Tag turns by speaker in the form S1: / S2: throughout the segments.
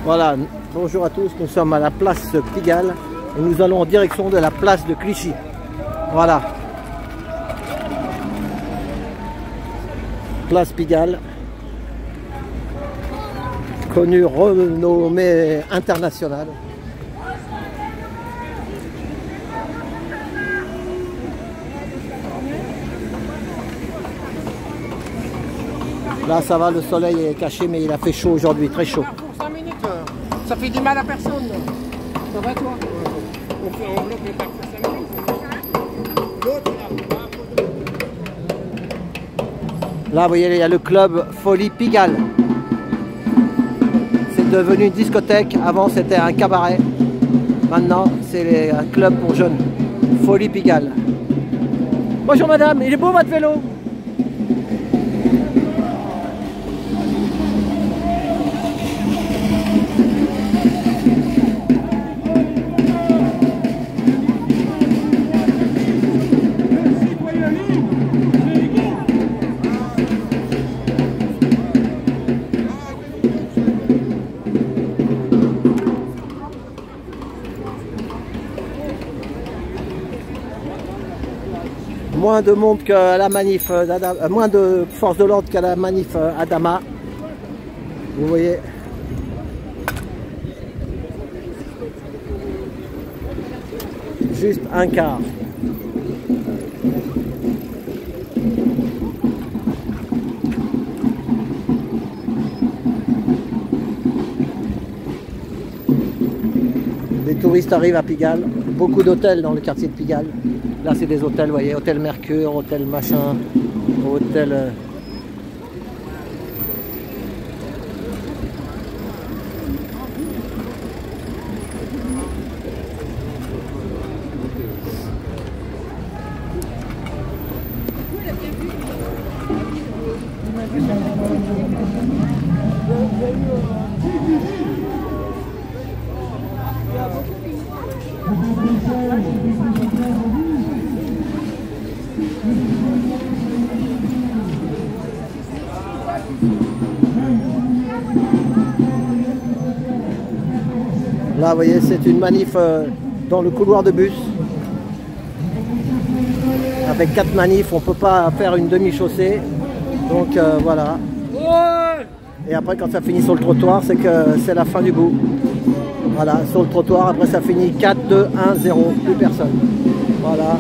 S1: Voilà, bonjour à tous, nous sommes à la place Pigalle et nous allons en direction de la place de Clichy. Voilà. Place Pigalle, connue, renommée internationale. Là ça va, le soleil est caché mais il a fait chaud aujourd'hui, très chaud.
S2: Pour 5 minutes, ça fait du mal à personne. Ça va toi? On bloque le parc pour 5 minutes. L'autre
S1: là, vous voyez, il y a le club Folie Pigalle. C'est devenu une discothèque. Avant, c'était un cabaret. Maintenant, c'est un club pour jeunes. Folie Pigalle. Bonjour madame, il est beau votre vélo? Moins de monde qu'à la manif moins de force de l'ordre qu'à la manif Adama. Vous voyez. Juste un quart. Les touristes arrivent à Pigalle. Beaucoup d'hôtels dans le quartier de Pigalle. Là, c'est des hôtels, vous voyez, hôtel Mercure, hôtel machin, hôtel... Là, vous voyez, c'est une manif dans le couloir de bus. Avec 4 manifs, on ne peut pas faire une demi-chaussée. Donc voilà. Et après, quand ça finit sur le trottoir, c'est que c'est la fin du bout. Voilà, sur le trottoir, après ça finit 4, 2, 1, 0, plus personne. Voilà.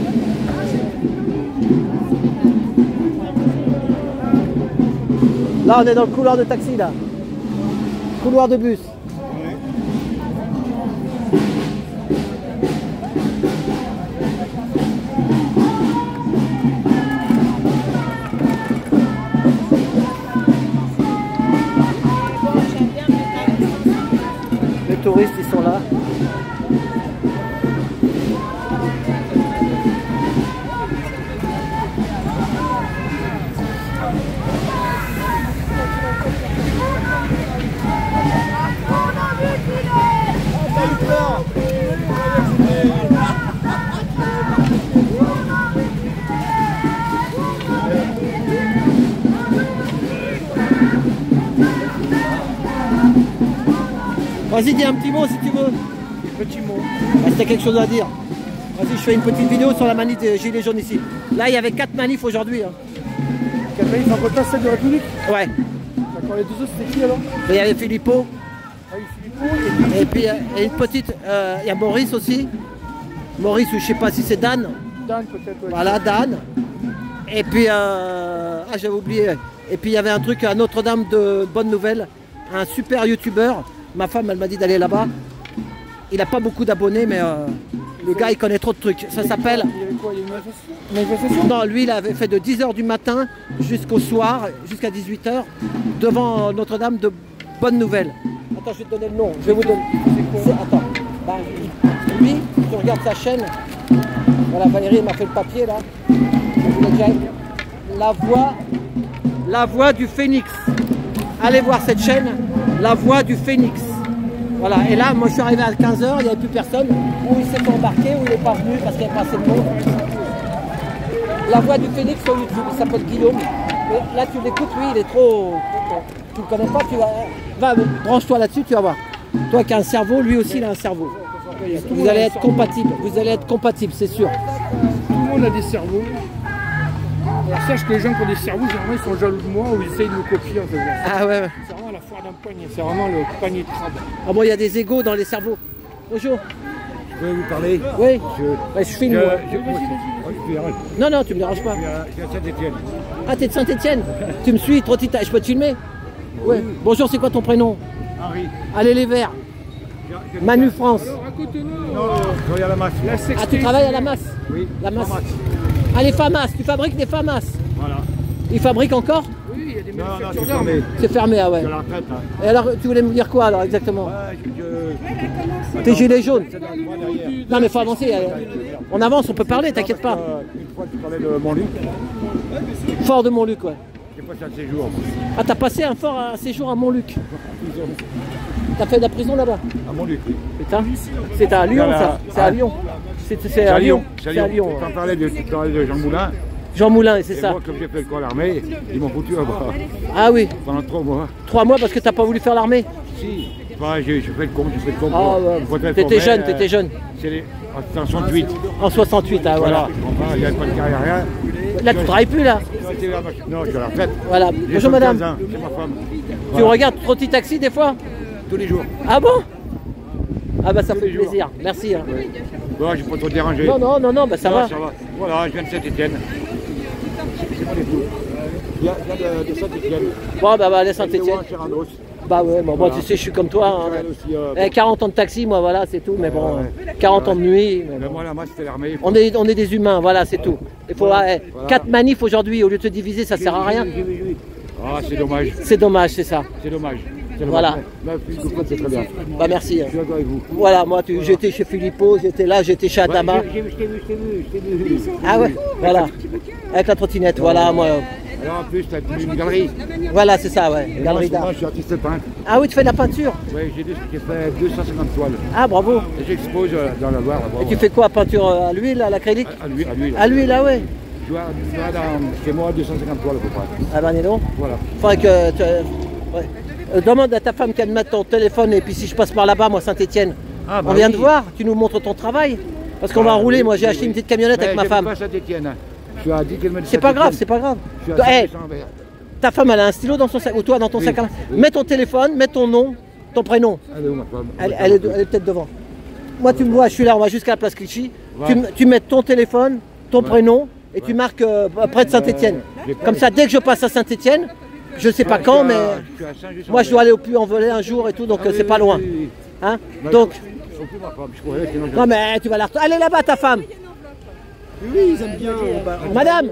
S1: Là, on est dans le couloir de taxi, là. Couloir de bus. Les touristes, ils sont là. Vas-y, dis un petit mot si tu veux.
S2: Petit mot.
S1: Ah, si t'as quelque chose à dire. Vas-y, je fais une petite vidéo sur la manif des Gilets jaunes ici. Là, il y avait 4 manifs aujourd'hui. Hein.
S2: 4 manifs en retard, celle de la République?
S1: Ouais.
S2: D'accord, les deux autres, c'était qui alors?
S1: Il y avait Philippot.
S2: Ah oui, Philippot.
S1: Et puis, et une petite... il y a Maurice aussi. Maurice, je sais pas si c'est Dan.
S2: Dan peut-être, ouais.
S1: Voilà, Dan. Et puis... ah, j'avais oublié. Et puis, il y avait un truc à Notre-Dame de Bonne Nouvelle. Un super youtubeur. Ma femme, elle m'a dit d'aller là-bas. Il n'a pas beaucoup d'abonnés, mais le gars, il connaît trop de trucs. Ça s'appelle...
S2: Il y avait quoi? Il y a une manifestation?
S1: Non, lui, il avait fait de 10 h du matin jusqu'au soir, jusqu'à 18 h, devant Notre-Dame de Bonne Nouvelle. Attends, je vais te donner le nom. Je vais vous donner... Attends. Bah, lui, tu regardes sa chaîne. Voilà, Valérie m'a fait le papier, là. Je vous l'ai déjà... La voix du Phénix. Allez voir cette chaîne. La voix du Phénix. Voilà, et là, moi je suis arrivé à 15 h, il n'y avait plus personne. Ou il s'est embarqué, ou il n'est pas venu parce qu'il n'y avait pas assez de monde. La voix du Phénix sur YouTube, il s'appelle Guillaume. Et là, tu l'écoutes, lui, il est trop... Tu ne le connais pas, tu vas... Va, branche-toi là-dessus, tu vas voir. Toi qui as un cerveau, lui aussi il a un cerveau. Vous allez être compatibles, c'est sûr.
S2: Tout le monde a des cerveaux. Alors sache que les gens qui ont des cerveaux, généralement ils sont jaloux de moi ou ils essayent de me copier en fait.
S1: Ah ouais.
S2: C'est vraiment la foire d'un poignet, c'est vraiment le panier de crabe.
S1: Ah bon, il y a des égos dans les cerveaux. Bonjour.
S3: Je vais vous parler.
S1: Oui. Je filme. Non, tu me déranges pas.
S3: Je suis à Saint-Étienne.
S1: Ah, t'es de Saint-Étienne. Tu me suis, trop tita. Je peux te filmer? Ouais. Bonjour, c'est quoi ton prénom?
S3: Henri.
S1: Allez les Verts. Manu France.
S2: Alors raconte-nous.
S3: Non, je travaille à la masse.
S1: Ah, tu travailles à la masse?
S3: Oui.
S1: La masse. Ah, les FAMAS. Tu fabriques des FAMAS?
S3: Voilà.
S1: Ils fabriquent encore?
S2: Oui, il y a des
S3: Non,
S2: manufactures
S3: c'est
S2: d'armes.
S3: fermé.
S1: C'est fermé, ah ouais.
S3: Je suis à la retraite. Hein.
S1: Et alors, tu voulais me dire quoi alors exactement?
S3: Ouais,
S1: Tes gilets jaunes?
S3: c'est dans le coin derrière.
S1: Non mais faut avancer. On avance, on peut parler, t'inquiète pas.
S3: Une fois que tu parlais de Montluc,
S1: Fort de Montluc, ouais.
S3: j'ai passé un séjour.
S1: Ah, t'as passé un séjour à Montluc. T'as fait de la prison là-bas?
S3: À Montluc, oui.
S1: Putain, c'est à Lyon ça? C'est à Lyon. C'est à Lyon. C'est à Lyon.
S3: Tu parlais de Jean Moulin.
S1: Jean Moulin, c'est
S3: Et
S1: ça.
S3: moi, comme j'ai fait le corps à l'armée, ils m'ont foutu
S1: Ah oui,
S3: pendant 3 mois.
S1: 3 mois parce que t'as pas voulu faire l'armée?
S3: Si. Enfin, j'ai fait le con,
S1: Ah ouais. T'étais jeune, t'étais jeune.
S3: C'est en 68.
S1: En 68, ah voilà.
S3: Enfin, il n'y avait pas de carrière, rien.
S1: Là tu travailles plus là?
S3: Non, je suis à la retraite.
S1: Voilà.
S3: J'ai
S1: Bonjour
S3: 75
S1: madame.
S3: ans, c'est ma femme.
S1: Tu
S3: Voilà.
S1: regardes Trotti Taxi des fois?
S3: Tous les jours.
S1: Ah bon? Ah bah ça fait plaisir, merci. Hein.
S3: Bon, je ne vais pas trop te déranger.
S1: Non, bah ça va.
S3: Ça va. Voilà, je viens de Saint-Étienne. C'est pas les tout. Il y a de Saint-Étienne.
S1: Bon bah allez Saint-Étienne. Bah ouais, bon, moi tu sais, je suis comme toi. Hein. 40 ans de taxi, moi voilà, c'est tout. Mais bon, 40 ans de nuit. Mais bon.
S3: Moi, là, c'était l'armée.
S1: On est des humains, voilà, c'est tout. Il faut 4 manifs aujourd'hui, au lieu de te diviser, ça sert à rien.
S3: Ah, c'est dommage.
S1: C'est dommage, c'est ça.
S3: C'est dommage.
S1: Voilà.
S3: Là, c'est très bien.
S1: Bah merci.
S3: Je suis d'accord avec vous.
S1: Voilà, moi j'étais chez Philippot, j'étais là, j'étais chez Adama.
S3: Je t'ai vu.
S1: Ah ouais, voilà. Avec la trottinette, voilà, moi.
S3: Alors en plus, tu as une galerie.
S1: Voilà, c'est ça, ouais.
S3: Et
S1: Galerie
S3: moi,
S1: d'art.
S3: je suis artiste peintre.
S1: Ah oui, tu fais de la peinture?
S3: Oui, j'ai fait 250 toiles.
S1: Ah bravo.
S3: Et j'expose dans la Loire.
S1: Et tu fais quoi? Peinture à l'huile, à l'acrylique?
S3: À lui.
S1: À l'huile, ah ouais.
S3: Je vois chez moi 250 toiles à peu près.
S1: Ah ben dis donc.
S3: Voilà.
S1: Faudrait que ouais. Demande à ta femme qu'elle me mette ton téléphone et puis si je passe par là-bas, moi Saint-Étienne.
S3: Ah, bah
S1: on vient
S3: oui.
S1: de voir, tu nous montres ton travail. Parce qu'on va rouler, moi j'ai acheté une petite camionnette avec ma femme.
S3: Je suis pas à Saint-Étienne. Je suis à 10 km de
S1: C'est pas grave, c'est pas grave.
S3: Je suis à
S1: Hey,
S3: 500 vers.
S1: ta femme elle a un stylo dans son sac, ou toi dans ton
S3: Oui.
S1: sac à main. Mets ton téléphone, mets ton nom, ton prénom.
S3: Elle est où ma femme?
S1: Elle est peut-être devant. Moi tu me vois, je suis là, on va jusqu'à la place Clichy.
S3: Ouais.
S1: Tu mets ton téléphone, ton prénom et tu marques près de Saint-Étienne. Comme ça, dès que je passe à Saint-Étienne, je sais pas quand, mais moi je dois aller au Puy-en-Velay un jour et tout, donc c'est pas loin. Hein? Donc, non mais tu vas la retrouver. Allez là-bas ta femme.
S2: Oui, ils aiment bien.
S1: Madame,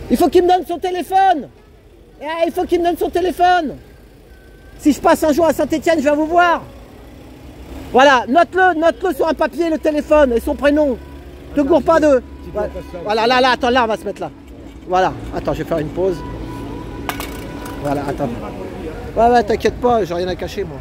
S1: il faut qu'il me donne son téléphone. Il faut qu'il me donne son téléphone. Si je passe un jour à Saint-Étienne, je viens vous voir. Voilà, note-le sur un papier, le téléphone et son prénom. Ne te gourre pas de... Voilà, là, attends, là, on va se mettre là. Voilà, attends, je vais faire une pause. Voilà, attends. Ouais, t'inquiète pas, j'ai rien à cacher, moi.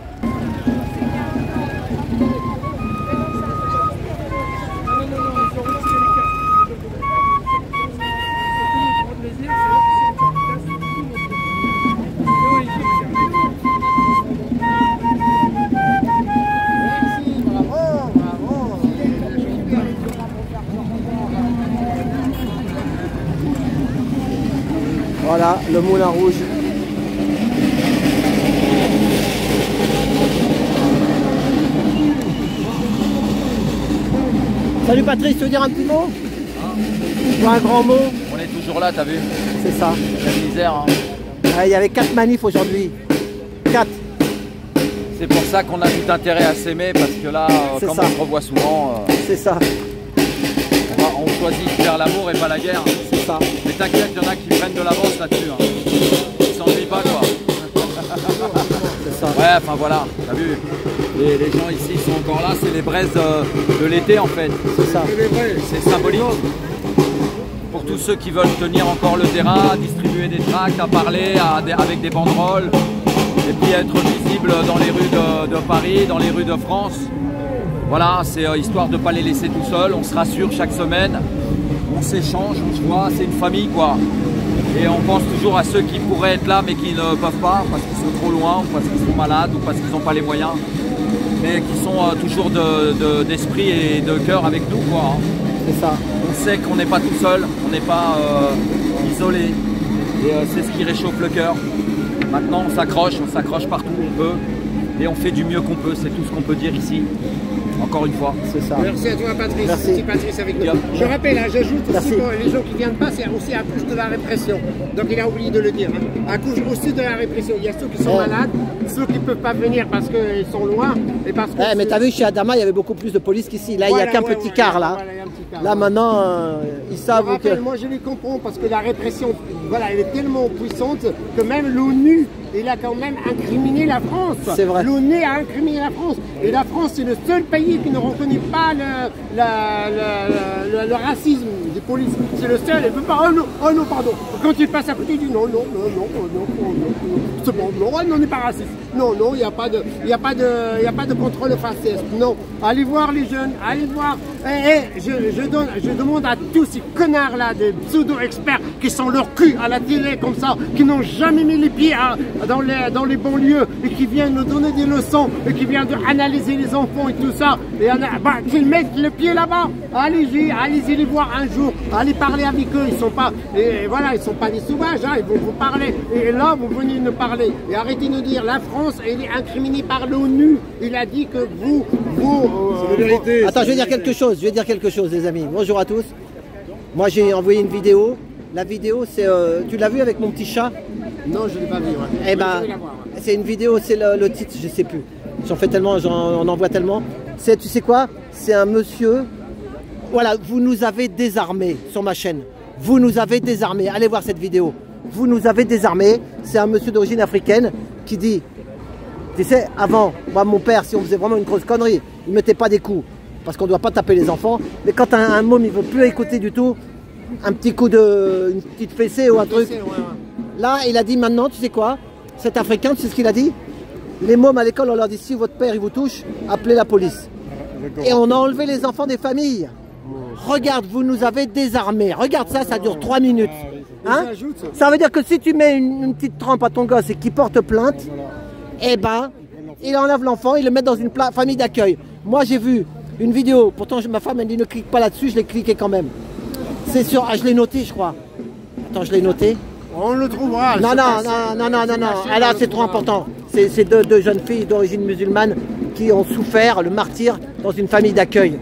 S1: Voilà, le Moulin Rouge. Salut Patrice, tu veux dire un petit mot? Ou un grand mot?
S4: On est toujours là, t'as vu?
S1: C'est ça.
S4: La misère, hein.
S1: Ouais, il y avait 4 manifs aujourd'hui. 4.
S4: C'est pour ça qu'on a tout intérêt à s'aimer, parce que là,
S1: C'est
S4: comme
S1: ça.
S4: on se revoit souvent,
S1: C'est ça,
S4: on choisit de faire l'amour et pas la guerre.
S1: c'est ça.
S4: Mais t'inquiète, il y en a qui prennent de l'avance là-dessus. Hein. Ils s'ennuient pas, quoi.
S1: C'est ça.
S4: Ouais, enfin voilà, t'as vu? Les gens ici ils sont encore là, c'est les braises de l'été en fait.
S1: C'est ça.
S4: C'est symbolique. Pour tous ceux qui veulent tenir encore le terrain, à distribuer des tracts, à parler avec des banderoles, et puis être visible dans les rues de Paris, dans les rues de France. Voilà, c'est histoire de ne pas les laisser tout seuls, on se rassure chaque semaine, on s'échange, on se voit, c'est une famille quoi. Et on pense toujours à ceux qui pourraient être là mais qui ne peuvent pas parce qu'ils sont trop loin ou parce qu'ils sont malades ou parce qu'ils n'ont pas les moyens. Mais qui sont toujours d'esprit et de cœur avec nous, quoi. Hein.
S1: C'est ça.
S4: On sait qu'on n'est pas tout seul, on n'est pas isolé. Et c'est ce qui réchauffe le cœur. Maintenant on s'accroche partout où on peut. Et on fait du mieux qu'on peut, c'est tout ce qu'on peut dire ici. Encore une fois.
S1: C'est ça.
S2: Merci à toi Patrice.
S1: Merci.
S2: C'est Patrice avec nous. Je rappelle, hein, j'ajoute aussi que les gens qui viennent pas, c'est aussi à cause de la répression. Donc il a oublié de le dire. Hein. À cause aussi de la répression. Il y a ceux qui sont malades, ceux qui ne peuvent pas venir parce qu'ils sont loin. Et parce que
S1: mais t'as vu, chez Adama, il y avait beaucoup plus de police qu'ici. Là,
S2: voilà,
S1: il n'y a qu'un petit quart là.
S2: Voilà, il y a un petit quart,
S1: là maintenant, ils savent
S2: rappelle,
S1: que...
S2: moi je les comprends parce que la répression, voilà, elle est tellement puissante que même l'ONU, il a quand même incriminé la France.
S1: C'est vrai.
S2: L'ONU a incriminé la France. Et la France, c'est le seul pays qui ne reconnaît pas le racisme des polices. C'est le seul. Elle ne veut pas. Oh non, pardon. Quand il passe à côté, il dit non. C'est bon, non, on n'est pas raciste. Non, il n'y a pas de contrôle faciès. Non. Allez voir les jeunes, allez voir. Je demande à tous ces connards-là, des pseudo-experts qui sont leur cul à la télé comme ça, qui n'ont jamais mis les pieds dans les banlieues et qui viennent nous donner des leçons et qui viennent analyser les enfants et tout ça, et qu'ils mettent le pied là-bas. Allez-y les voir un jour, allez parler avec eux. Ils sont pas, et voilà, ils sont pas des sauvages, hein, ils vont vous parler. Et là, vous venez nous parler. Et arrêtez de nous dire, la France, elle est incriminée par l'ONU. Il a dit que vous
S3: c'est la vérité.
S1: Attends, je vais dire quelque chose, les amis. Bonjour à tous. Moi, j'ai envoyé une vidéo. La vidéo, c'est... tu l'as vu avec mon petit chat?
S2: Non, je ne l'ai pas vu. Ouais.
S1: Eh ben, c'est une vidéo, c'est le titre, je sais plus. J'en fais tellement, on en voit tellement. Tu sais quoi? C'est un monsieur... Voilà, vous nous avez désarmés sur ma chaîne. Vous nous avez désarmés. Allez voir cette vidéo. Vous nous avez désarmés. C'est un monsieur d'origine africaine qui dit... Tu sais, avant, moi, mon père, si on faisait vraiment une grosse connerie, il ne mettait pas des coups. Parce qu'on ne doit pas taper les enfants. Mais quand un môme, il ne veut plus écouter du tout, un petit coup une petite fessée ou un truc. Là, il a dit maintenant, tu sais quoi? Cet Africain, tu sais ce qu'il a dit? Les mômes à l'école, on leur dit si votre père il vous touche, appelez la police. Et on a enlevé les enfants des familles. Regarde, vous nous avez désarmés. Regarde ça, ça dure 3 minutes. Hein? Ça veut dire que si tu mets une petite trempe à ton gosse et qu'il porte plainte, eh ben, il enlève l'enfant, il le met dans une famille d'accueil. Moi, j'ai vu une vidéo, pourtant ma femme elle dit ne clique pas là-dessus, je l'ai cliqué quand même. C'est sûr, je l'ai noté, je crois. Attends, je l'ai noté.
S2: On le trouvera.
S1: Non. Ah là, c'est trop important. C'est deux jeunes filles d'origine musulmane qui ont souffert le martyre dans une famille d'accueil.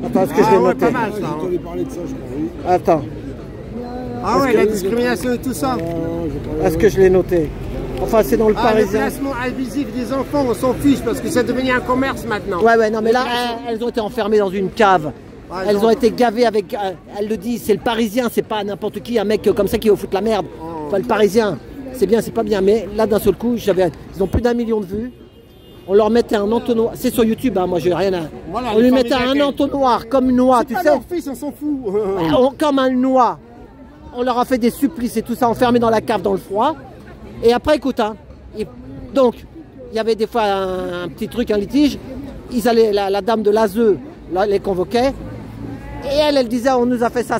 S1: Attends, est-ce que je l'ai noté?
S2: Pas mal, ça, hein.
S1: Attends.
S2: Ah ouais, la discrimination et tout ça.
S1: Est-ce que je l'ai noté? Enfin, c'est dans le Parisien.
S2: Le placement abusif des enfants, on s'en fiche parce que c'est devenu un commerce maintenant.
S1: Ouais, non, mais là, elles ont été enfermées dans une cave. Elles ont été gavées avec... Elle le dit, c'est le Parisien, c'est pas n'importe qui, un mec comme ça qui va foutre la merde. Enfin, le Parisien, c'est bien, c'est pas bien. Mais là, d'un seul coup, ils ont plus d'1 million de vues. On leur mettait un entonnoir. C'est sur YouTube, hein, moi, j'ai rien à... Voilà, on lui mettait un entonnoir comme une noix, tu sais.
S2: Leur fils, on s'en fout.
S1: Comme un noix. On leur a fait des supplices et tout ça, enfermés dans la cave, dans le froid. Et après, écoute, hein, donc, il y avait des fois un petit truc, un litige. Ils allaient, la dame de l'ASE les convoquait. Et elle disait, on nous a fait ça.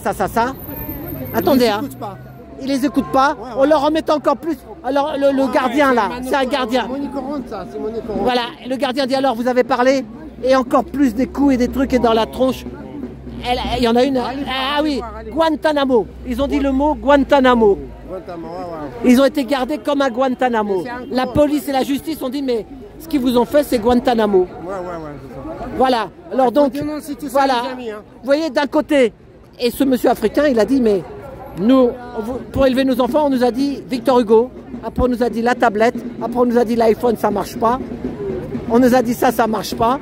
S1: Attendez, hein. Ils les écoutent pas. Ouais. On leur en met encore plus. Alors, le gardien, là, c'est un gardien. Voilà, le gardien dit, alors, vous avez parlé. Et encore plus des coups et des trucs et dans la tronche. Il y en a une. Ah oui, Guantanamo. Ils ont dit le mot Guantanamo. Ils ont été gardés comme à Guantanamo. La police et la justice ont dit, mais ce qu'ils vous ont fait, c'est Guantanamo. Voilà. Alors donc, voilà. Vous voyez, d'un côté, et ce monsieur africain, il a dit, mais nous, pour élever nos enfants, on nous a dit Victor Hugo. Après, on nous a dit la tablette. Après, on nous a dit l'iPhone, ça marche pas. On nous a dit ça marche pas.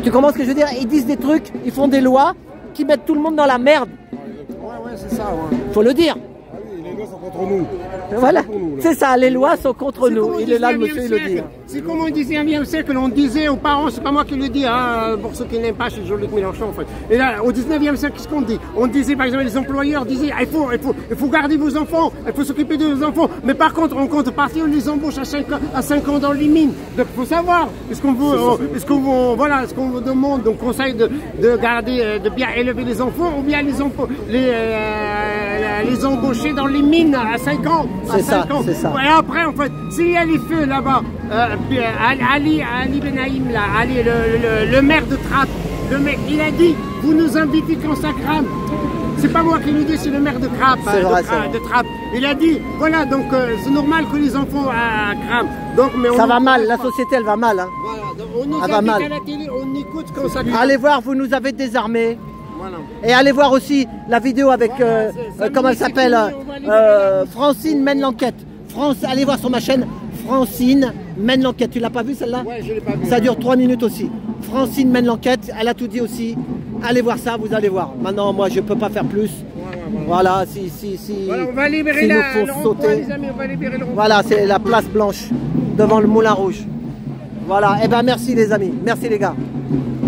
S1: Tu comprends ce que je veux dire? Ils disent des trucs, ils font des lois qui mettent tout le monde dans la merde.
S2: Ouais, c'est ça, ouais.
S1: Faut le dire.
S3: Les lois sont contre nous.
S1: Voilà, c'est ça, les lois sont contre nous. Il est là, le monsieur, il le dit.
S2: C'est comme au 19e siècle, on disait aux parents, c'est pas moi qui le dis, hein, pour ceux qui n'aiment pas, je suis Jean-Luc Mélenchon en fait. Et là, au 19e siècle, qu'est-ce qu'on dit? On disait, par exemple, les employeurs disaient, il faut garder vos enfants, il faut s'occuper de vos enfants. Mais par contre, en contrepartie, on les embauche à 5 ans dans les mines. Donc il faut savoir, est-ce qu'on vous demande, donc conseil de garder, de bien élever les enfants, ou bien les embaucher dans les mines à 5 ans.
S1: C'est ça, c'est ça.
S2: Et après, en fait, s'il y a les feux là-bas, Ali Benaïm, là, Ali, le maire de Trappes, le mec, il a dit, vous nous invitez quand ça crame. C'est pas moi qui le dis, c'est le maire de Trappes. De Trappes. Il a dit, voilà, donc c'est normal que les enfants crament. Donc, mais
S1: ça va mal, la société elle va mal. Hein.
S2: Voilà, donc on nous
S1: elle va mal.
S2: À la télé, on écoute quand ça crame.
S1: Allez voir, vous nous avez désarmés.
S2: Voilà.
S1: Et allez voir aussi la vidéo avec, comment elle s'appelle, Francine mène l'enquête. Allez voir sur ma chaîne, Francine mène l'enquête. Tu l'as pas vu celle-là?
S2: Ouais, je l'ai pas vu.
S1: Ça dure 3 minutes aussi. Francine mène l'enquête, elle a tout dit aussi. Allez voir ça, vous allez voir. Maintenant, moi, je peux pas faire plus. Voilà,
S2: voilà, on va libérer
S1: nous faut sauter.
S2: Les amis, on va libérer le
S1: voilà, c'est la place Blanche, devant le Moulin Rouge. Voilà, et ben merci les amis, merci les gars.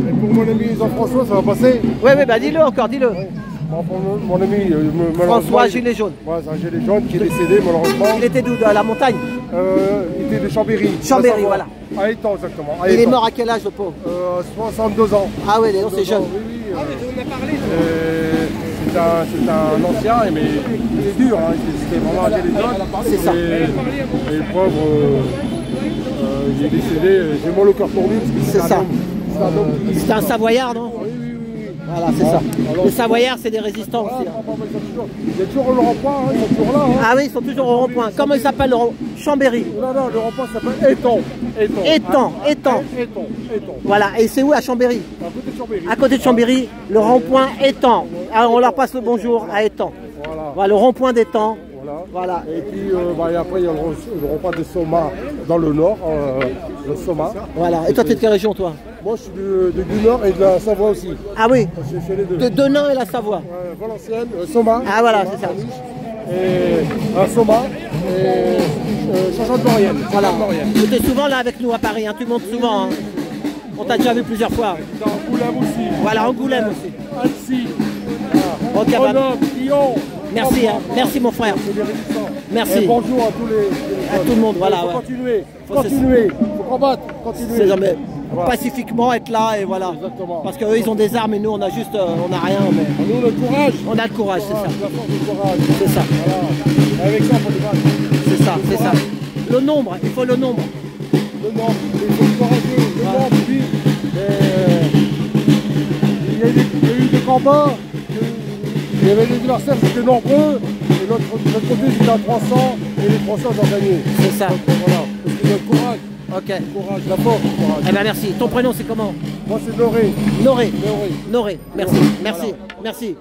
S3: Et pour mon ami Jean-François, ça va passer?
S1: Oui, bah dis-le encore, dis-le.
S3: Ouais. Bon, pour mon ami
S1: François Gilet Jaune.
S3: Ouais, c'est un gilet jaune qui est décédé malheureusement.
S1: Il était d'où? De la montagne?
S3: Il était de Chambéry.
S1: Chambéry, voilà.
S3: À Étang, exactement.
S1: Il est mort à quel âge, le pauvre?
S3: 62 ans.
S1: Ah oui, c'est jeune.
S3: Oui, oui. On a parlé. C'est un ancien, mais il est dur. Hein. C'était vraiment un gilet jaune.
S1: C'est ça.
S3: Et le pauvre, il est décédé. J'ai mal au cœur pour lui.
S1: C'est ça. C'était un Savoyard, non? Voilà, c'est ça. Les Savoyards, c'est des résistants aussi.
S3: Il y a toujours le rond-point, hein, ils sont toujours là. Hein.
S1: Ah oui, ils sont toujours au rond-point. Comment il s'appelle? Chambéry.
S3: Non, le rond-point s'appelle Étang.
S1: Étang. Voilà, et c'est où à Chambéry?
S3: À côté de Chambéry.
S1: À côté de Chambéry, le rond-point Étang. Alors on leur passe le bonjour à Étang. Voilà, le rond-point d'Étang. Voilà.
S3: Et puis après il y a le rond-point de Soma dans le nord, le Soma.
S1: Voilà. Et toi tu es de quelle région toi?
S3: Moi je suis du nord et de la Savoie aussi.
S1: Ah oui.
S3: J'ai fait les deux.
S1: De Denain et la Savoie.
S3: Valenciennes, Soma.
S1: Ah voilà, c'est ça.
S3: Et Soma et Changeant-de-Maurienne.
S1: Voilà. Tu es souvent là avec nous à Paris, hein. Tu montes souvent. Hein. On t'a déjà vu plusieurs fois.
S3: Dans Angoulême aussi.
S1: Voilà, Angoulême aussi.
S3: Annecy.
S1: Ok,
S3: Grenoble, Lyon.
S1: Merci, hein. Merci mon frère. Merci.
S3: Et bonjour à tous
S1: à tout le monde, voilà.
S3: Faut
S1: ouais.
S3: continuer, faut combattre, continuer.
S1: C'est jamais pacifiquement être là et voilà.
S3: Exactement.
S1: Parce qu'eux ils ont des armes et nous on a juste, on a rien. Mais...
S3: Nous le courage.
S1: On a le courage, c'est ça.
S3: La force du courage.
S1: C'est ça.
S3: Voilà. Avec ça, on peut le battre.
S1: C'est ça, c'est ça. Le nombre, il faut le nombre.
S3: Le nombre, il faut le courageux. Le nombre, oui. Il y a eu des combats. Il y avait des adversaires, c'était nombreux. Et notre côté, c'était à 300. Et les 300, ils ont gagné.
S1: C'est ça.
S3: Donc, voilà. Parce qu'il y a le courage.
S1: Ok.
S3: Le courage, la force, le courage.
S1: Eh bien merci. Ton prénom c'est comment?
S3: Moi, c'est Noré.
S1: Noré.
S3: Noré.
S1: Noré. Merci. Merci. Merci.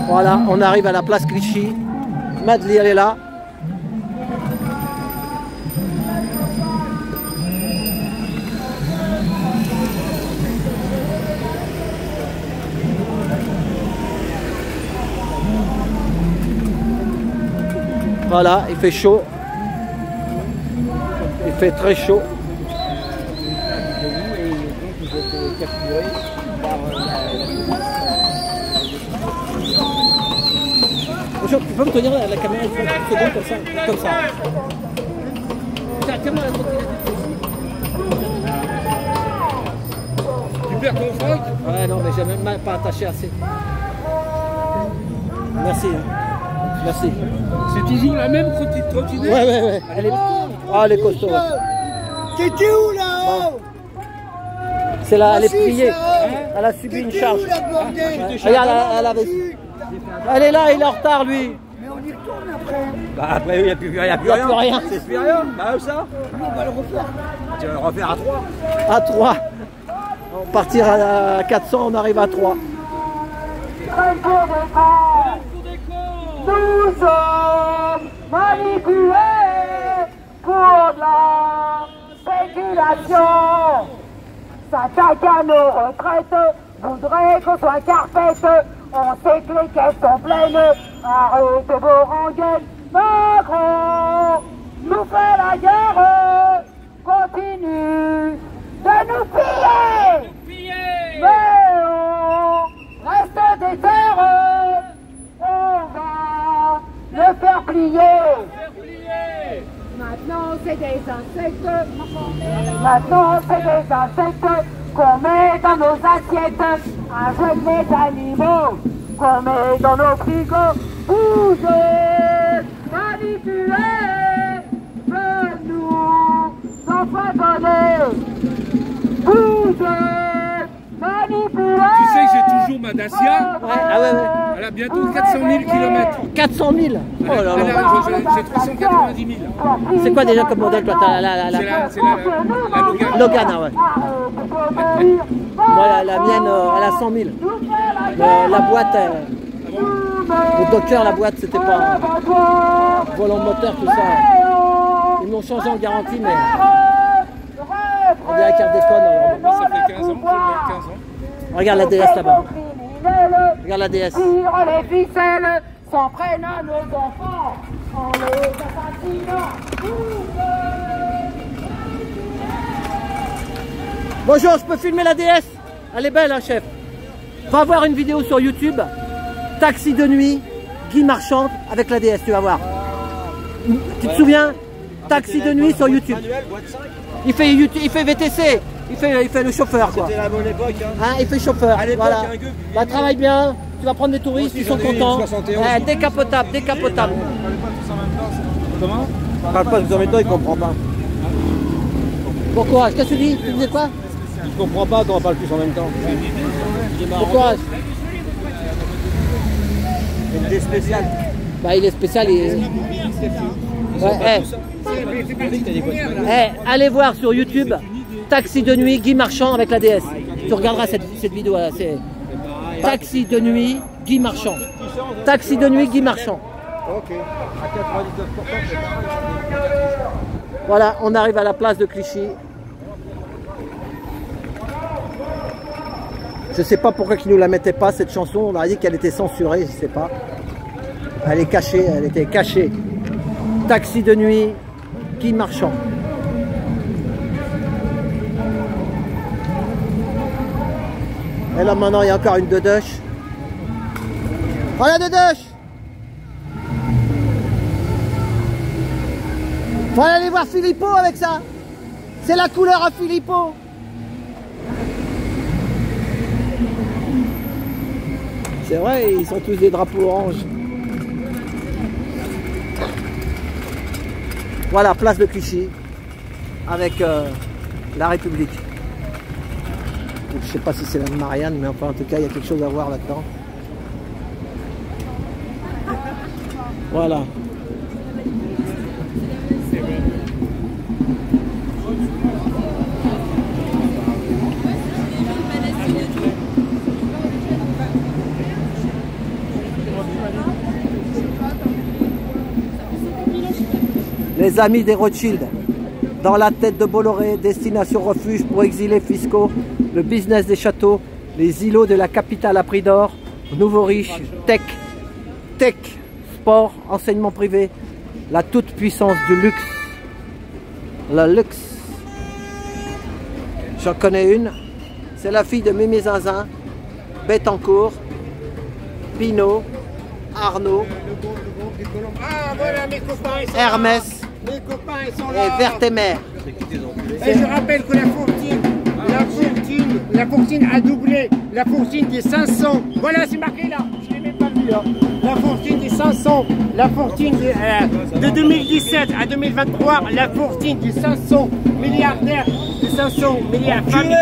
S1: Voilà, on arrive à la place Clichy. Madeleine, elle est là. Voilà, il fait chaud. Il fait très chaud. Bonjour, tu peux me tenir la caméra une seconde comme ça. Tiens, moi la
S3: Tu perds ton froc?
S1: Ouais, non, mais j'ai même pas attaché assez. Merci. Merci.
S3: C'est toujours la même trottinette?
S1: Ouais. Elle est... Ah, elle est costaud.
S2: T'es où là-haut?
S1: C'est là, elle est pliée. Elle a subi une charge. Regarde, elle est là, il est en retard lui.
S2: Mais on y retourne après.
S4: Bah après, il n'y a plus rien.
S1: C'est
S4: plus rien. Bah ça.
S2: Nous, on va le refaire.
S4: Tu vas le refaire à 3.
S1: À 3. On partir à 400, on arrive à 3.
S5: Nous sommes manipulés pour de la spéculation. S'attaque à nos retraites, voudrait qu'on soit carpette. On sait que les caisses sont pleines. Arrêtez vos rengaines. Macron nous fait la guerre. Continue de nous piller. Mais on reste des terres. On va le faire plier. Maintenant c'est des insectes. Maintenant c'est des insectes qu'on met dans nos assiettes. Avec les animaux qu'on met dans nos frigos. Bougez, manipulez, nous empoisonner. Bougez, manipulez.
S6: Tu sais que j'ai toujours ma Dacia.
S1: Ah ouais.
S6: Elle a bientôt 400 000 km.
S1: 400 000. Oh là là.
S6: J'ai 390 000.
S1: C'est quoi déjà comme modèle toi? T'as la
S6: C'est la Logan.
S1: Logan, ah ouais. Voilà, la mienne, elle a 100 000. La boîte, le Docker, la boîte, c'était pas volant moteur, tout ça. Ils m'ont changé en garantie, mais on dirait qu'elle déconne. Alors.
S6: Moi, ça fait 15 ans, j'ai 15 ans.
S1: Regarde la DS là-bas. Regarde la DS.
S5: Tire les ficelles, s'en prennent à nos enfants, en les assassinant.
S1: Bonjour, je peux filmer la DS? Elle est belle, hein, chef. Va voir une vidéo sur YouTube. Taxi de nuit, Guy Marchand avec la DS, tu vas voir. Tu te souviens? Taxi de nuit sur YouTube. Il fait VTC. Il fait le chauffeur, quoi.
S7: C'était la bonne époque.
S1: Hein, il fait chauffeur.
S7: À l'époque,
S1: voilà.
S7: un gueux.
S1: Bah, travaille bien. Tu vas prendre des touristes, ils sont contents.
S7: 71.
S1: Décapotable.
S7: Comment? On parle pas tous en même temps, il comprend pas.
S1: Bon courage. Qu'est-ce que tu dis? Tu disais quoi?
S7: Il comprend pas quand on parle tous en même temps.
S1: Bon courage.
S7: Une idée spéciale.
S1: Bah, il est spécial. Ouais, allez voir sur YouTube Taxi de nuit Guy Marchand avec la DS. Tu regarderas cette vidéo là. C'est Taxi de nuit Guy Marchand. Taxi de nuit Guy Marchand.
S7: Ok. À 99%.
S1: Voilà, on arrive à la place de Clichy. Je sais pas pourquoi ils nous la mettaient pas cette chanson. On a dit qu'elle était censurée, je sais pas. Elle est cachée, elle était cachée. Taxi de nuit Guy Marchand. Et là maintenant il y a encore une Deduche. Oh la Deduche! Faut aller voir Philippot avec ça. C'est la couleur à Philippot. C'est vrai, ils sont tous des drapeaux orange. Voilà, place de Clichy avec la République. Je sais pas si c'est la Marianne, mais enfin en tout cas il y a quelque chose à voir là-dedans. Voilà. Les amis des Rothschild, dans la tête de Bolloré, destination refuge pour exilés fiscaux, le business des châteaux, les îlots de la capitale à prix d'or, nouveaux riches, tech, sport, enseignement privé, la toute-puissance du luxe, le luxe. J'en connais une, c'est la fille de Mimi Zinzin, Bettencourt, Pinot, Arnaud,
S2: Ah voilà mes copains, ils sont
S1: Hermès
S2: là. Mes copains ils sont là.
S1: et Vertemer.
S2: Et je rappelle que la Fourtine a doublé. La Fourtine des 500. Voilà, c'est marqué là. Je l'ai même pas vu là. La Fourtine des 500. La Fourtine de 2017 à 2023. La Fourtine des 500 milliardaires. Des 500 milliardaires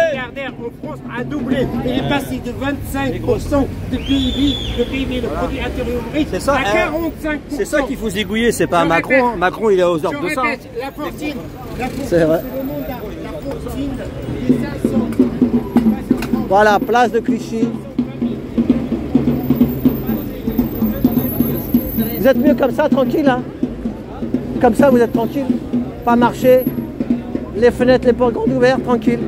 S2: en France a doublé. Il est passé de 25% de PIB, le produit intérieur brut,
S7: C'est ça,
S2: à 45%.
S7: C'est ça qu'il faut zigouiller, c'est pas
S2: Je
S7: Macron.
S2: répète.
S7: Macron il est aux ordres de
S2: Je
S7: ça.
S2: répète, la Fourtine,
S1: C'est vrai.
S2: le monde la Fourtine des 500.
S1: Voilà, place de Clichy. Vous êtes mieux comme ça, tranquille, hein? Comme ça, vous êtes tranquille. Pas marcher. Les fenêtres, les portes grandes ouvertes, tranquille.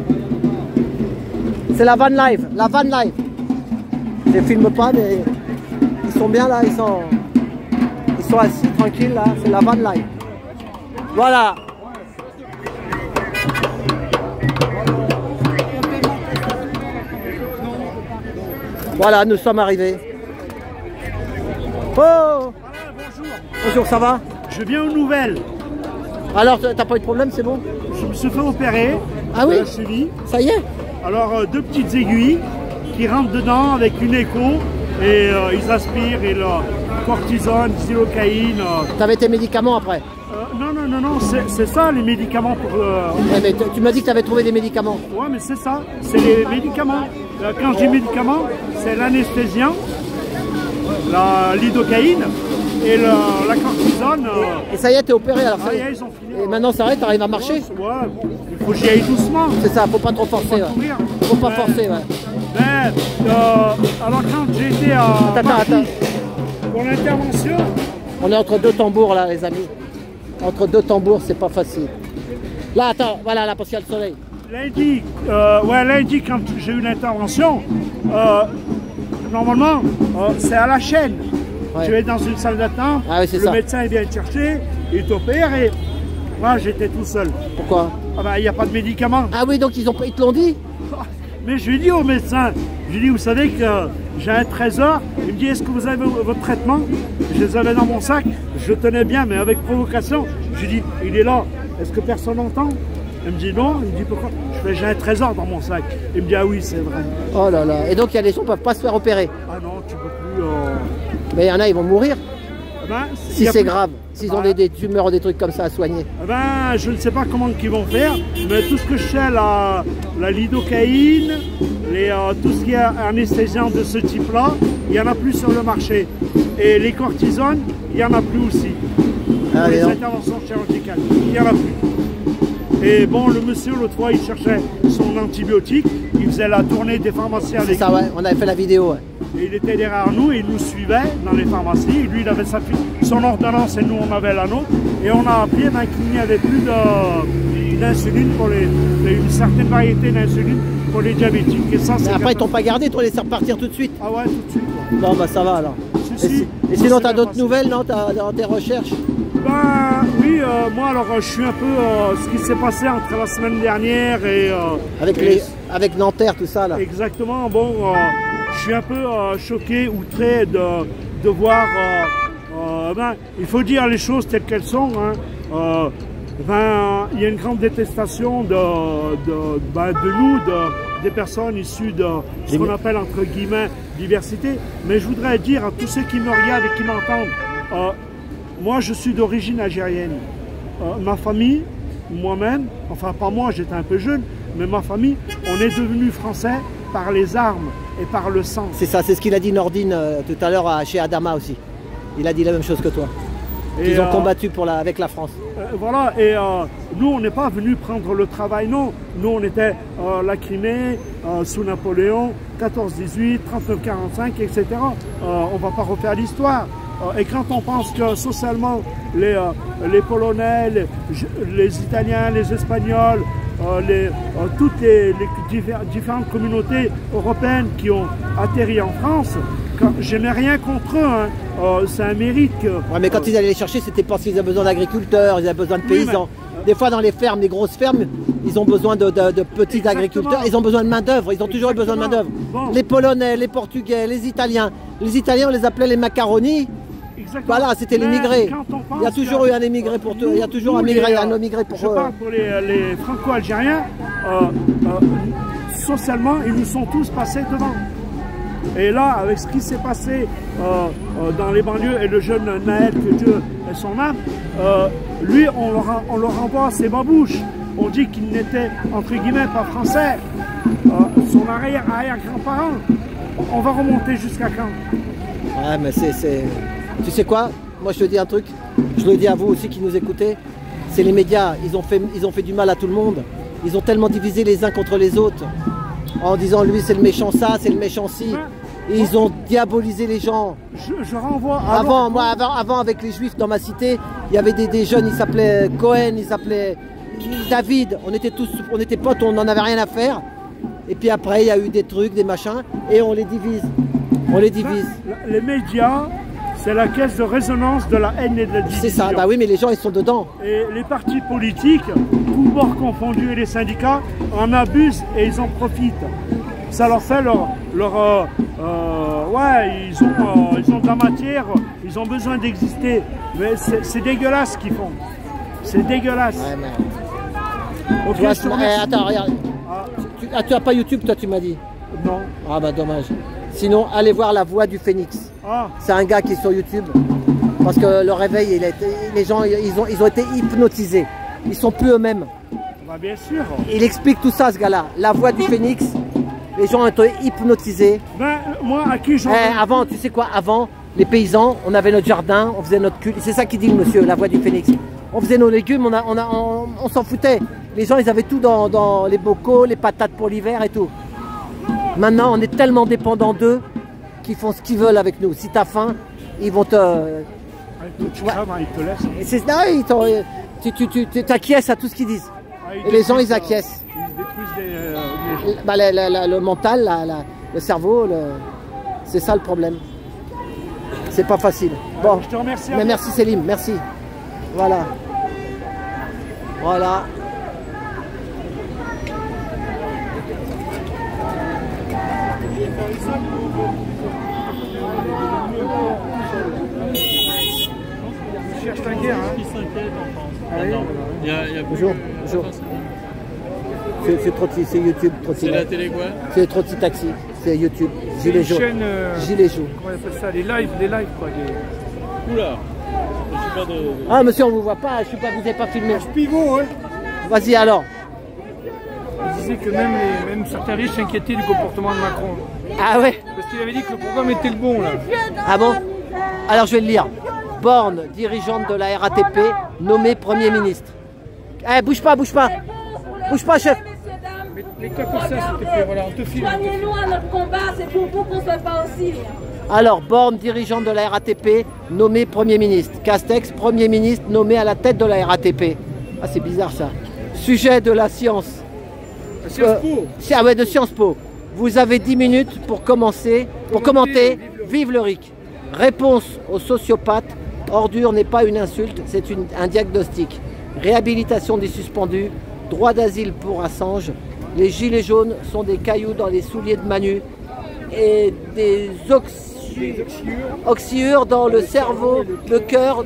S1: C'est la van live, la van live. Je filme pas, mais sont bien là, ils sont assis tranquilles là, c'est la van life. Voilà. Voilà, nous sommes arrivés. Oh! Bonjour, ça va?
S8: Je viens aux nouvelles.
S1: Alors, t'as pas eu de problème, c'est bon?
S8: Je me suis fait opérer.
S1: Ah oui?
S8: Cheville.
S1: Ça y est?
S8: Alors, deux petites aiguilles qui rentrent dedans avec une écho et ils aspirent et la cortisone, xylocaïne.
S1: T'avais tes médicaments après?
S8: Non, c'est ça les médicaments pour...
S1: Ouais, mais tu m'as dit que tu avais trouvé des médicaments.
S8: Ouais, mais c'est ça, c'est les médicaments. Quand je dis médicaments, c'est l'anesthésien, la lidocaïne et la cortisone.
S1: Et ça y est, t'es opéré alors?
S8: Ça y est, ils ont fini.
S1: Et maintenant ça arrête, t'arrives à marcher?
S8: Ouais, il faut que j'y aille doucement.
S1: C'est ça, faut pas trop forcer. Faut pas forcer, ouais.
S8: Mais, alors quand j'ai été à
S1: Attends.
S8: pour l'intervention...
S1: On est entre deux tambours là, les amis. Entre deux tambours, c'est pas facile. Là, attends, voilà, là, parce qu'il y a le soleil.
S8: Lundi, quand j'ai eu l'intervention, normalement, c'est à la chaîne.
S1: Ouais.
S8: Tu es dans une salle d'attente, le médecin il vient te chercher, il t'opère et moi j'étais tout seul.
S1: Pourquoi?
S8: Ah ben, il n'y a pas de médicaments.
S1: Ah oui, donc ils te l'ont dit?
S8: Mais je lui dis au médecin, je lui dis, vous savez que j'ai un trésor. Il me dit, est-ce que vous avez votre traitement? Je les avais dans mon sac, je le tenais bien, mais avec provocation. Je lui dis, il est là, est-ce que personne n'entend? Il me dit non, il me dit pourquoi? Je fais, j'ai un trésor dans mon sac. Il me dit, ah oui, c'est vrai.
S1: Oh là là, et donc il y a des gens qui ne peuvent pas se faire opérer?
S8: Ah non, tu peux plus...
S1: Mais il y en a, ils vont mourir.
S8: Ben,
S1: si c'est grave, s'ils ont des tumeurs ou des trucs comme ça à soigner.
S8: Ben, je ne sais pas comment ils vont faire, mais tout ce que je sais, la lidocaïne, tout ce qui est anesthésiant de ce type-là, il n'y en a plus sur le marché. Et les cortisones, il n'y en a plus aussi. Pour les interventions chirurgicales, il n'y en a plus. Et bon, le monsieur, l'autre fois, il cherchait son antibiotique, il faisait la tournée des pharmacies avec
S1: nous. C'est ça, ouais, on avait fait la vidéo, ouais.
S8: Et il était derrière nous, et il nous suivait dans les pharmacies. Et lui, il avait son ordonnance et nous, on avait la nôtre. Et on a appris qu'il n'y avait plus d'insuline pour une certaine variété d'insuline pour les diabétiques. Et ça,
S1: après, ils t'ont pas gardé, toi, les laisser repartir tout de suite?
S8: Ah ouais, tout de suite. Ouais.
S1: Bon, bah ça va alors. Et sinon, tu as d'autres nouvelles, non, dans tes recherches?
S8: Ben oui, moi, alors, je suis un peu ce qui s'est passé entre la semaine dernière et...
S1: avec Nanterre, tout ça, là.
S8: Exactement, bon... je suis un peu choqué, outré de voir, il faut dire les choses telles qu'elles sont. Hein. Il y a une grande détestation de nous, des personnes issues de ce qu'on appelle entre guillemets diversité. Mais je voudrais dire à tous ceux qui me regardent et qui m'entendent, moi je suis d'origine algérienne. Ma famille, moi-même, enfin pas moi, j'étais un peu jeune, mais ma famille, on est devenus français par les armes et par le sang. C'est ça,
S1: c'est ce qu'il a dit Nordine tout à l'heure chez Adama aussi. Il a dit la même chose que toi. Ils ont combattu avec la France.
S8: Voilà, et nous on n'est pas venus prendre le travail, non. Nous on était la Crimée, sous Napoléon, 14-18, 39-45, etc. On ne va pas refaire l'histoire. Et quand on pense que socialement, les Polonais, les Italiens, les Espagnols, toutes les différentes communautés européennes qui ont atterri en France, je n'ai rien contre eux, hein. C'est un mérite que...
S1: Ouais, mais quand ils allaient les chercher, c'était parce qu'ils avaient besoin d'agriculteurs, ils avaient besoin de paysans. Des fois dans les fermes, les grosses fermes, ils ont besoin de petits agriculteurs, ils ont besoin de main d'œuvre, ils ont toujours eu besoin de main d'œuvre. Bon. Les Polonais, les Portugais, les Italiens, on les appelait les macaronis.
S8: Exactement.
S1: Voilà, c'était l'émigré. Il y a toujours eu un émigré pour tout. Il y a toujours un émigré pour eux.
S8: Je parle pour les franco-algériens, socialement, ils nous sont tous passés devant. Et là, avec ce qui s'est passé dans les banlieues et le jeune Naël, que Dieu ait son âme, lui, on leur envoie ses babouches. On dit qu'il n'était, entre guillemets, pas français. Son arrière-grand-parent. On va remonter jusqu'à quand?
S1: Ouais, mais tu sais quoi? Moi, je te dis un truc. Je le dis à vous aussi qui nous écoutez. C'est les médias. Ils ont fait du mal à tout le monde. Ils ont tellement divisé les uns contre les autres. En disant, lui, c'est le méchant ça, c'est le méchant ci. Et ils ont diabolisé les gens.
S8: Je renvoie
S1: avant, avec les juifs dans ma cité, il y avait des jeunes, ils s'appelaient Cohen, ils s'appelaient David. On était potes, on n'en avait rien à faire. Et puis après, il y a eu des trucs, des machins, et on les divise. On les divise.
S8: Les médias, c'est la caisse de résonance de la haine et de la division.
S1: C'est ça, bah oui, mais les gens ils sont dedans.
S8: Et les partis politiques, tous bords confondus, et les syndicats en abusent et ils en profitent. Ça leur fait ouais, ils ont de la matière, ils ont besoin d'exister. Mais c'est dégueulasse ce qu'ils font. C'est dégueulasse.
S1: Ouais, mais...
S8: Ok,
S1: tu vois,
S8: je te remercie.
S1: attends, regarde. Tu as pas YouTube, toi, tu m'as dit?
S8: Non.
S1: Ah bah dommage. Sinon, allez voir La Voix du Phénix.
S8: Ah.
S1: C'est un gars qui est sur YouTube. Parce que le réveil, les gens, ils ont été hypnotisés. Ils sont plus eux-mêmes.
S8: Bah bien sûr.
S1: Il explique tout ça, ce gars-là. La Voix du Phénix. Les gens ont été hypnotisés.
S8: Ben, moi, à qui j'en
S1: Avant, tu sais quoi? Avant, les paysans, on avait notre jardin, on faisait notre culte. C'est ça qu'il dit, le monsieur, La Voix du Phénix. On faisait nos légumes, on s'en foutait. Les gens, ils avaient tout dans les bocaux, les patates pour l'hiver et tout. Maintenant, on est tellement dépendants d'eux qu'ils font ce qu'ils veulent avec nous. Si tu as faim, ils vont te...
S8: Tu crames, ils te laissent.
S1: Tu t'acquiesces à tout ce qu'ils disent. Et les gens, ils acquiescent.
S8: Ils détruisent
S1: Bah, le mental, le cerveau, c'est ça le problème. C'est pas facile. Bon,
S8: je te remercie.
S1: Mais merci Célim, merci. Voilà. Voilà.
S8: Je cherche ta guerre, hein.
S1: Bonjour, bonjour. C'est YouTube.
S6: C'est la télé quoi?
S1: C'est Trotty Taxi, c'est YouTube. Gilet jaune. Gilet jaune.
S8: Comment on appelle ça? Les lives quoi.
S6: Oula.
S1: Ah monsieur, on vous voit pas, vous n'avez pas filmé.
S8: Je pivot, hein.
S1: Vas-y alors.
S8: Il disait que même certains riches s'inquiétaient du comportement de Macron.
S1: Ah ouais?
S8: Parce qu'il avait dit que le programme était le bon là.
S1: Ah bon? Alors je vais le lire. Borne, dirigeante de la RATP, nommée Premier ministre. Eh, bouge pas. Bouge pas, chef.
S8: Mais quoi comme ça, s'il te plaît, voilà, on te filme.
S9: Joignez-nous à notre combat, c'est pour vous qu'on se bat aussi.
S1: Alors, Borne, dirigeante de la RATP, nommé Premier ministre. Castex, Premier ministre, nommé à la tête de la RATP. Ah, c'est bizarre ça. Sujet de la science.
S8: Sciences Po.
S1: Ah ouais, de Sciences Po. Vous avez 10 minutes pour commencer, pour commenter. Vive le RIC. Réponse aux sociopathes. Ordure n'est pas une insulte, c'est un diagnostic. Réhabilitation des suspendus. Droit d'asile pour Assange. Les gilets jaunes sont des cailloux dans les souliers de Manu. Et des oxyures dans le cerveau, le cœur,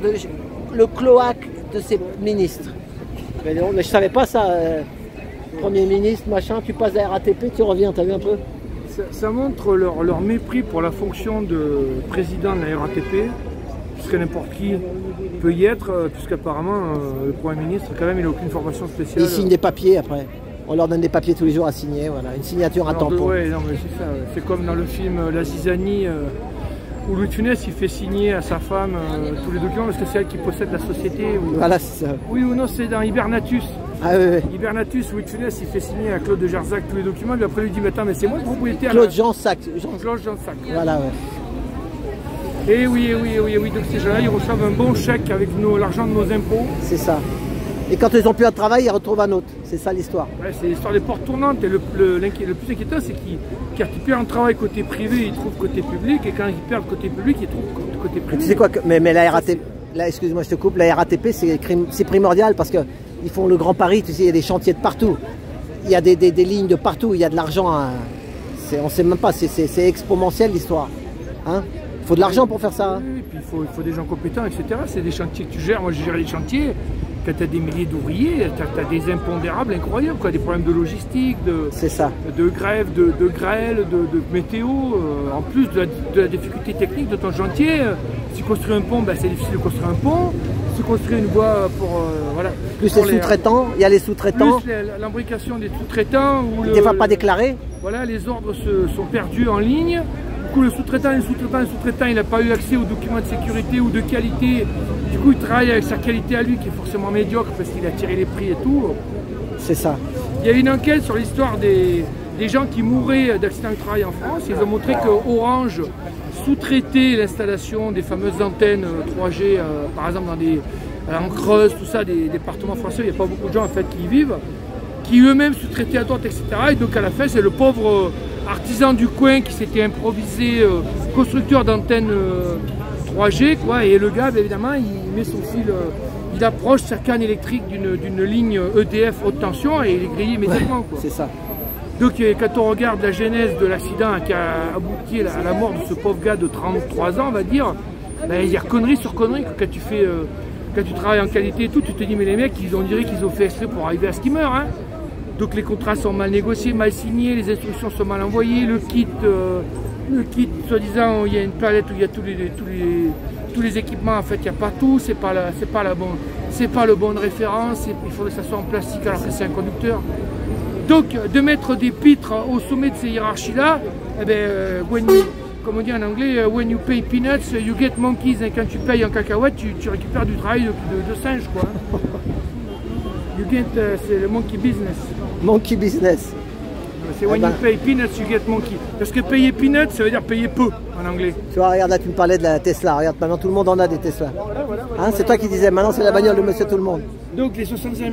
S1: le cloaque de ces ministres. Mais je ne savais pas ça. Premier ministre, machin, tu passes à la RATP, tu reviens, t'as vu un peu?
S8: Ça montre leur mépris pour la fonction de président de la RATP, puisque n'importe qui peut y être, puisqu'apparemment le Premier ministre, quand même, il n'a aucune formation spéciale.
S1: Ils signent des papiers après. On leur donne des papiers tous les jours à signer, voilà, une signature à tampon.
S8: Ouais, non, mais c'est ça. C'est comme dans le film La Zizanie, où Louis de Funès il fait signer à sa femme tous les documents parce que c'est elle qui possède la société.
S1: Voilà, c'est ça.
S8: Oui ou non, c'est dans Hibernatus.
S1: Ah oui, oui.
S8: Hibernatus, Louis de Funès il fait signer à Claude de Jarzac tous les documents, puis après il lui dit mais attends, mais c'est moi le propriétaire.
S1: Claude Jansac.
S8: Claude Jansac.
S1: Voilà, ouais.
S8: Et oui, donc ces gens-là, ils reçoivent un bon chèque avec l'argent de nos impôts.
S1: C'est ça. Et quand ils n'ont plus un travail, ils retrouvent un autre. C'est ça l'histoire.
S8: Ouais, c'est l'histoire des portes tournantes. Et le plus inquiétant, c'est qu'ils perdent un travail côté privé, ils trouvent côté public. Et quand ils perdent côté public, ils trouvent côté privé.
S1: Tu sais quoi, mais la RATP, là, excuse-moi, je te coupe, la RATP, c'est primordial parce qu'ils font le Grand Paris. Tu sais, il y a des chantiers de partout. Il y a des lignes de partout. Il y a de l'argent. On ne sait même pas. C'est exponentiel l'histoire. Hein? Il faut de l'argent pour faire ça. Hein?
S8: Oui, et puis il faut des gens compétents, etc. C'est des chantiers que tu gères. Moi, je gère les chantiers. Quand tu as des milliers d'ouvriers, tu as des impondérables incroyables, quoi, des problèmes de logistique, de grève, de grêle, de météo, en plus de la difficulté technique de ton chantier. Si construire un pont, ben, c'est difficile de construire un pont. Si construire une voie pour... voilà.
S1: Plus les sous-traitants, il y a les sous-traitants.
S8: Plus l'imbrication des sous-traitants.
S1: Des fois pas déclarés.
S8: Voilà, les ordres sont perdus en ligne. Du coup, le sous-traitant, il n'a pas eu accès aux documents de sécurité ou de qualité. Du coup, il travaille avec sa qualité à lui, qui est forcément médiocre parce qu'il a tiré les prix et tout.
S1: C'est ça.
S8: Il y a une enquête sur l'histoire des gens qui mouraient d'accidents de travail en France. Ils ont montré que Orange sous-traitait l'installation des fameuses antennes 3G, par exemple en Creuse, tout ça, des départements français. Il n'y a pas beaucoup de gens en fait qui y vivent, qui eux-mêmes sous-traitaient à droite, etc. Et donc à la fin, c'est le pauvre
S10: artisan du coin qui s'était improvisé constructeur d'antennes 3G, quoi. Et le gars, évidemment, il met son fil, il approche sa canne électrique d'une ligne EDF haute tension et il est grillé immédiatement, quoi.
S1: C'est ça.
S10: Donc quand on regarde la genèse de l'accident qui a abouti à la mort de ce pauvre gars de 33 ans, on va dire, ben, il y a connerie sur connerie. Quand tu travailles en qualité et tout, tu te dis mais les mecs, on dirait qu'ils ont fait exprès pour arriver à ce qu'ils meurent. Hein. Donc les contrats sont mal négociés, mal signés, les instructions sont mal envoyées, le kit, soi-disant, il y a une palette où il y a tous les équipements, en fait il n'y a pas tout, c'est pas le bon de référence, il faudrait que ça soit en plastique alors que c'est un conducteur. Donc, de mettre des pitres au sommet de ces hiérarchies-là, eh ben, comme on dit en anglais, when you pay peanuts, you get monkeys. Et quand tu payes en cacahuètes, tu récupères du travail de singe, quoi. You get, c'est le monkey business.
S1: Monkey business.
S10: C'est when you pay peanuts, you get monkey. Parce que payer peanuts, ça veut dire payer peu en anglais.
S1: Tu vois, regarde là, tu me parlais de la Tesla. Regarde, maintenant tout le monde en a des Tesla. Hein, c'est toi qui disais, maintenant c'est la bagnole de monsieur tout le monde.
S10: Donc les 65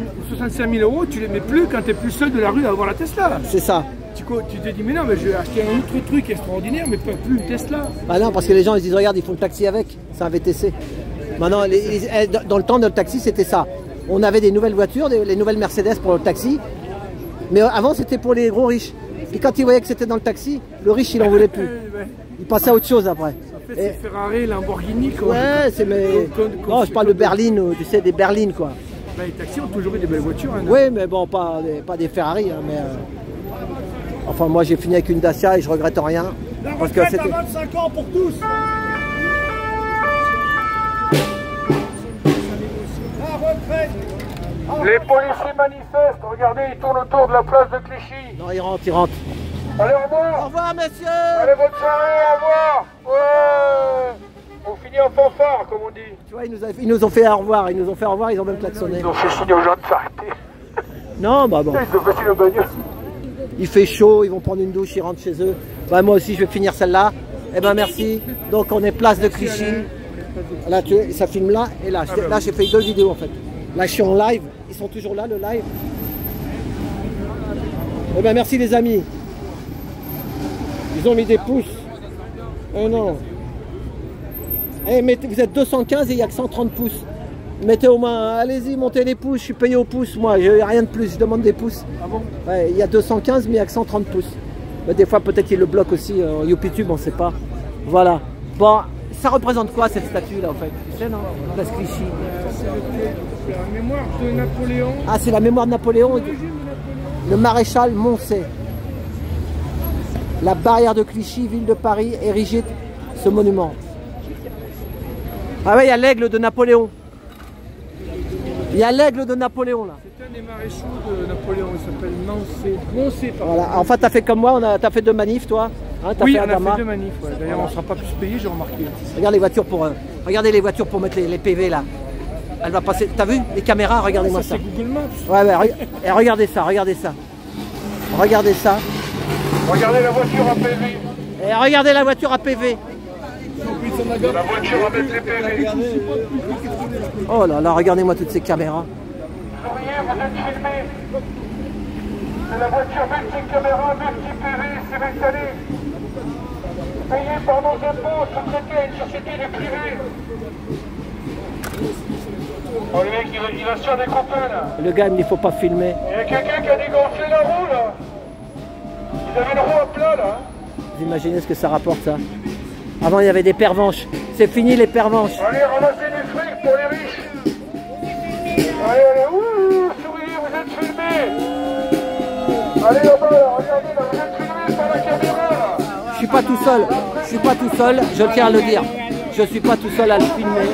S10: 000 €, tu les mets plus quand tu es plus seul de la rue à avoir la Tesla.
S1: C'est ça.
S10: Tu te dis, mais non, mais je vais acheter un autre truc extraordinaire, mais pas plus une Tesla.
S1: Ah non, parce que les gens ils disent, regarde, ils font le taxi avec. C'est un VTC. Maintenant, dans le temps de le taxi, c'était ça. On avait des nouvelles voitures, les nouvelles Mercedes pour le taxi. Mais avant, c'était pour les gros riches. Et quand ils voyaient que c'était dans le taxi, le riche, il n'en voulait plus. Il passait à autre chose après.
S10: En fait, c'est Ferrari, Lamborghini, quoi.
S1: Ouais, c'est mais... Non, je parle de berline, tu sais, des berlines, quoi.
S10: Bah, les taxis ont toujours eu des belles voitures. Hein,
S1: oui, mais bon, pas des Ferrari. Hein, mais, enfin, moi, j'ai fini avec une Dacia et je regrette rien.
S8: Parce que c'était 25 ans pour tous. La retraite.
S10: Les policiers manifestent, regardez, ils tournent autour de la place de Clichy.
S1: Non, ils rentrent.
S10: Allez, au revoir.
S1: Au revoir, messieurs.
S10: Allez, bonne soirée, au revoir. Ouais. On finit en fanfare, comme on dit.
S1: Tu vois, ils nous ont fait au revoir, ils ont même klaxonné.
S10: Ils ont fait signe aux gens de s'arrêter.
S1: Non, bah bon.
S10: Ils ont passé le bagnole.
S1: Il fait chaud, ils vont prendre une douche, ils rentrent chez eux. Bah, moi aussi, je vais finir celle-là. Eh ben, merci. Donc, on est place de Clichy. Là, ça filme là et là. Là, j'ai fait 2 vidéos, en fait. Là, je suis en live. Ils sont toujours là, le live. Eh ben, merci, les amis. Ils ont mis des pouces. Oh non. Eh, vous êtes 215 et il n'y a que 130 pouces. Mettez au moins, allez-y, montez les pouces. Je suis payé au pouce, moi. Je n'ai rien de plus. Je demande des pouces.
S10: Ah bon?
S1: Ouais, il y a 215, mais il n'y a que 130 pouces. Mais des fois, peut-être qu'ils le bloquent aussi. YouTube, on ne sait pas. Voilà. Bon, ça représente quoi cette statue là, en fait? Tu sais, non? Place Clichy.
S10: C'est la mémoire de Napoléon.
S1: Ah, c'est la mémoire de Napoléon. Le maréchal Moncey. La barrière de Clichy, ville de Paris, érigée ce monument. Ah ouais, il y a l'aigle de Napoléon. Il y a l'aigle de Napoléon là.
S10: C'est un des maréchaux de Napoléon, il s'appelle Moncey.
S1: Voilà. En fait, tu as fait comme moi, tu as fait 2 manifs, toi. Hein,
S10: oui, on a fait 2 manifs. Ouais. D'ailleurs, on ne sera pas plus payé, j'ai remarqué.
S1: Regarde les voitures regardez les voitures pour mettre les PV là. Elle va passer. T'as vu les caméras? Regardez-moi ça.
S10: C'est Google Maps.
S1: Ouais, et regardez ça. Regardez ça.
S10: Regardez la voiture à PV.
S1: Et regardez la voiture à PV.
S10: La voiture avec les PV.
S1: Oh là là, regardez-moi toutes ces caméras.
S10: Souriez, vous êtes filmé. C'est la voiture multi-caméra, multi-PV, c'est installé. Payé par nos impôts, sous-traité à une société du privé. Oh, le mec, il va se faire des copains là.
S1: Le gars, il ne faut pas filmer.
S10: Il y a quelqu'un qui a dégonflé la roue là. Ils avaient une roue à plat là.
S1: Vous imaginez ce que ça rapporte ça? Avant, il y avait des pervenches. C'est fini les pervenches.
S10: Allez, ramassez du fric pour les riches. Allez, ouh, souriez, vous êtes filmés. Allez là-bas, là, regardez, là, vous êtes filmés par la caméra là.
S1: Je suis pas tout seul. Je suis pas tout seul, je tiens à le dire. Je suis pas tout seul à le filmer.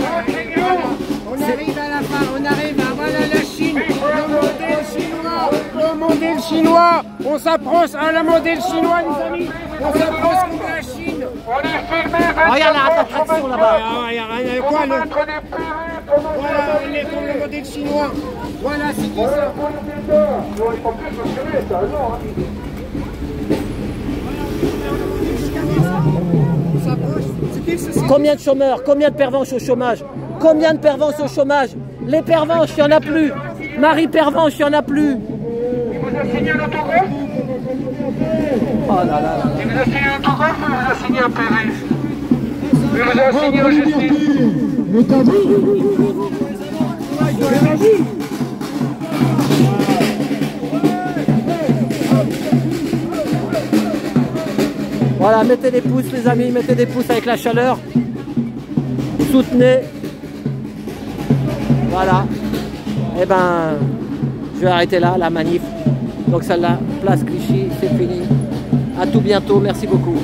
S2: On arrive à la fin, on arrive à voilà la Chine, le modèle chinois, on s'approche à la modèle chinois les amis, on s'approche contre la Chine.
S10: On est filmés.
S1: Regarde la attraction là-bas.
S2: Voilà, on est comme le modèle chinois. Voilà, c'est qui ça?
S1: Combien de chômeurs? Combien de pervenches au chômage? Combien de pervenches au chômage? Les pervenches, il n'y en a plus. Marie Pervenche, il n'y en a plus.
S10: Il vous a signé l'autographe?
S1: Oh là là là.
S5: Il vous a signé un autographe ou il vous a signé un PV? Il vous a signé en justice.
S1: Voilà, mettez des pouces les amis, mettez des pouces avec la chaleur. Soutenez. Voilà. Et ben, je vais arrêter là, la manif. Donc celle-là, place Clichy, c'est fini. À tout bientôt, merci beaucoup.